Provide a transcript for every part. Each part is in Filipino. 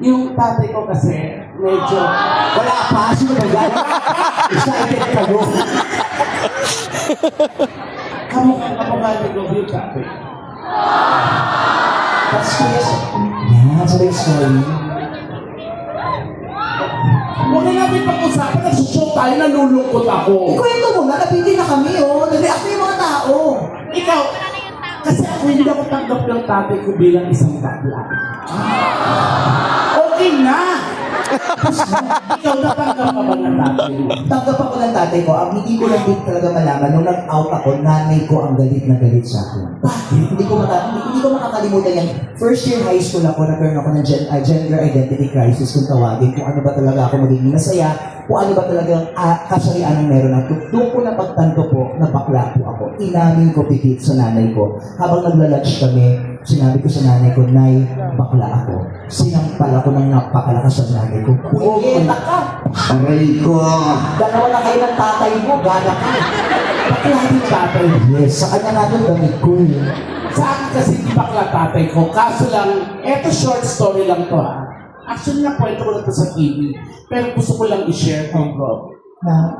Yung tatay ko kasi, medyo... Wala pa, sino ba yan? Excited kayo. Kamukha ni Gobi yung tatay. That's curious. Yan, sabay story. Huwag na natin pag-usapan, nagsushow tayo, nalulungkot ako. Ikwento mo nga, nabitin na kami, oh. Nag-react na yung mga tao. Ikaw, kasi ako hindi ako tanggap ng tatay ko bilang isang bakla. Okay na! Ikaw natanggap ka ba ng tatay mo? Tanggap ako ng tatay ko. Ang hindi ko lang din talaga malaman, nung nag-out ako, nanay ko ang galit na galit sa akin. Hindi ko makakalimutan yan. First year high school ako, nagkaroon ako ng gender identity crisis kung tawagin, kung ano ba talaga ako magiging masaya, kung ano ba talagang kasarian ang meron ako. Doon ko napagtanto po na bakla po ako. Inamin ko pikit sa nanay ko. Habang nagla-lunch kami, sinabi ko sa nanay ko, Nay, bakla ako. Sinampal ako ng napakalakas sa nanay ko. Punyeta ka! Aray ko. Dalawa na kayo ng tatay mo, gana ka. Bakla yung tatay mo. Yes, sa kanya nga doon damit ko eh. Sa akin kasi di bakla tatay ko. Kaso lang, eto short story lang to ha. Actually, nakwento ko na to sa TV. Pero gusto ko lang i-share kung bro. Na,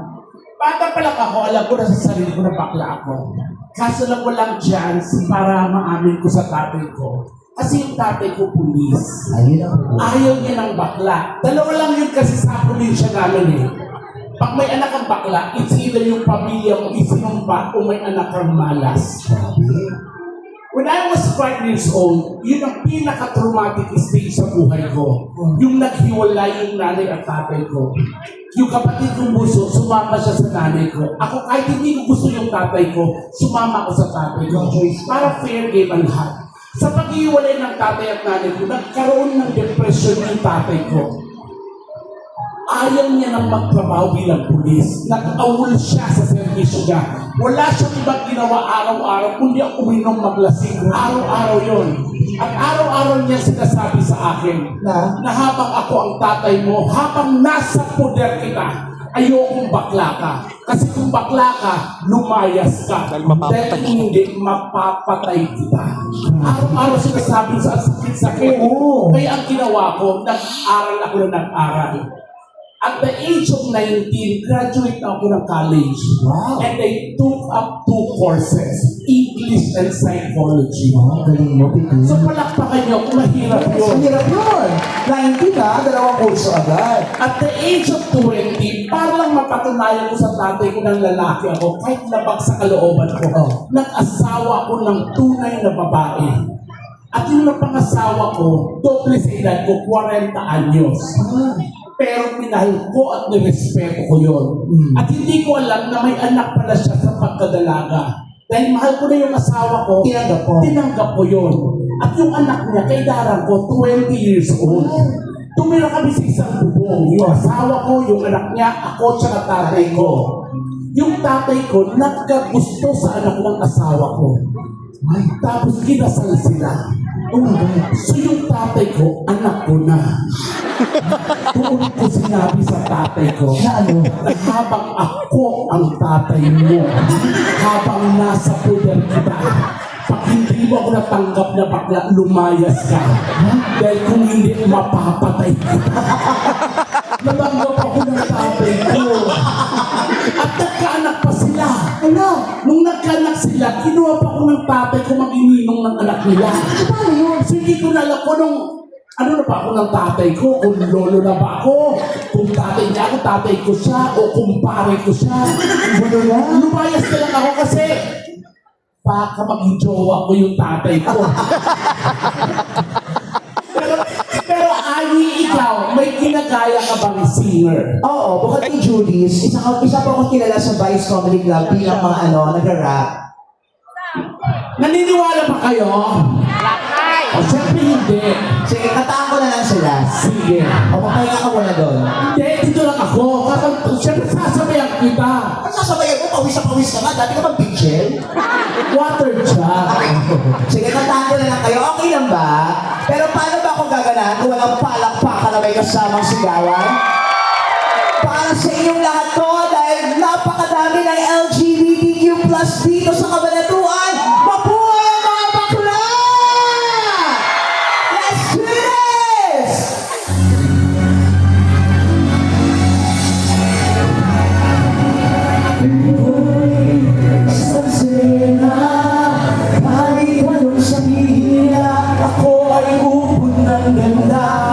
Bata pa lang ako, alam ko na sa sarili ko na bakla ako. Kaso lang walang chance para maamin ko sa tatay ko. Kasi yung tatay ko pulis. ayun ako po. Ayaw niya ng bakla. Dalawa lang yun kasi sa probinsya namin eh. Pag may anak kang bakla, it's either yung pamilya mo isinumpa o may anak kang malas. Sabi, When I was 5 years old, yun ang pinaka-traumatic stage sa buhay ko. Yung naghiwalay yung nanay at tatay ko. Yung kapatid kong buso, sumama siya sa nanay ko. Ako kahit hindi ko gusto yung tatay ko, sumama ako sa tatay ko. Para fair game ang lahat. Sa paghiwalay ng tatay at nanay ko, nagkaroon ng depression yung tatay ko. Ayaw niya nang magtrabaho bilang pulis. Nag-awol siya sa servisyo niya. Wala siyang ibang ginawa araw-araw, kundi ang uminom maglasing. Araw-araw yon. At araw-araw niya sinasabi sa akin na habang ako ang tatay mo, habang nasa poder kita, ayokong bakla ka. Kasi kung bakla ka, lumayas ka. Dahil hindi, mapapatay kita. Araw-araw sinasabi sa sakit-sakit. Kaya ang ginawa ko, nag-aral ako na nag-aral. At the age of 19, graduate na ako ng college. Wow. And I took up 2 courses, English and Psychology. wow, galing mo, Pipi. So palakpakan niyo kung mahirap Ang yun. hirap yun. 19 na, dalawang kurso agad. At the age of 20, para lang mapatunayan ko sa tatay ko ng lalaki ako, kahit labag sa kalooban ko, nag-asawa ko ng tunay na babae. At yung napangasawa ko, doble sa edad ko, 40 anyos. Pero minahal ko at nirespeto ko yun. At hindi ko alam na may anak pala siya sa pagkadalaga. Dahil mahal ko na yung asawa ko, tinanggap ko yun. At yung anak niya, kaidaran ko, 20 years old. Tumira kami sa isang bubong. Yung asawa ko, yung anak niya, ako, tsaka tatay ko. Yung tatay ko, nagkagusto sa anak ng asawa ko. Tapos kinasal sila. So yung tatay ko, anak ko na. Doon ko sinabi sa tatay ko Na ano? na habang ako ang tatay mo, habang nasa poder kita, pag hindi mo ako natanggap na bakla, lumayas ka. Dahil kung hindi, mapapatay kita. Natanggap ako ng tatay ko. At nagkaanak pa sila. Ano? Nung nagkaanak sila, kinuha pa ako ng tatay ko mag-ininong ng anak nila. Paano yun? So hindi ko na alam ko nung ano na ba ako ng tatay ko, kung lolo na ba ako, kung tatay niya ako, tatay ko siya, o kumpare ko siya. Ano na? Lumayas na lang ako kasi baka mag-jowa ko yung tatay ko. pero Ani, ikaw, may ginagaya ka bang singer? Oo, bukod kay Judy's, isa pa ako kilala sa Vice Comedy Club bilang mga nagra-rap. Naniniwala ba kayo? O syempre hindi. Sige, kataan ko na lang sila. Sige. O, papahinga ka muna doon. Hindi, dito lang ako. Syempre sasabayan kita. Ang sasabayan mo, pawis na pawis ka nga. Dati ka bang picture? Water jug. Sige, kataan ko na lang kayo. Okay lang ba? Pero paano ba akong gaganahan kung walang palakpakan na may kasamang sigawan? Para sa inyong lahat to, dahil napakadami ng LGBTQ+ dito sa Cabanatuan, mabuhay ang mga bakla! Let's do this! ay kupon ng ganda.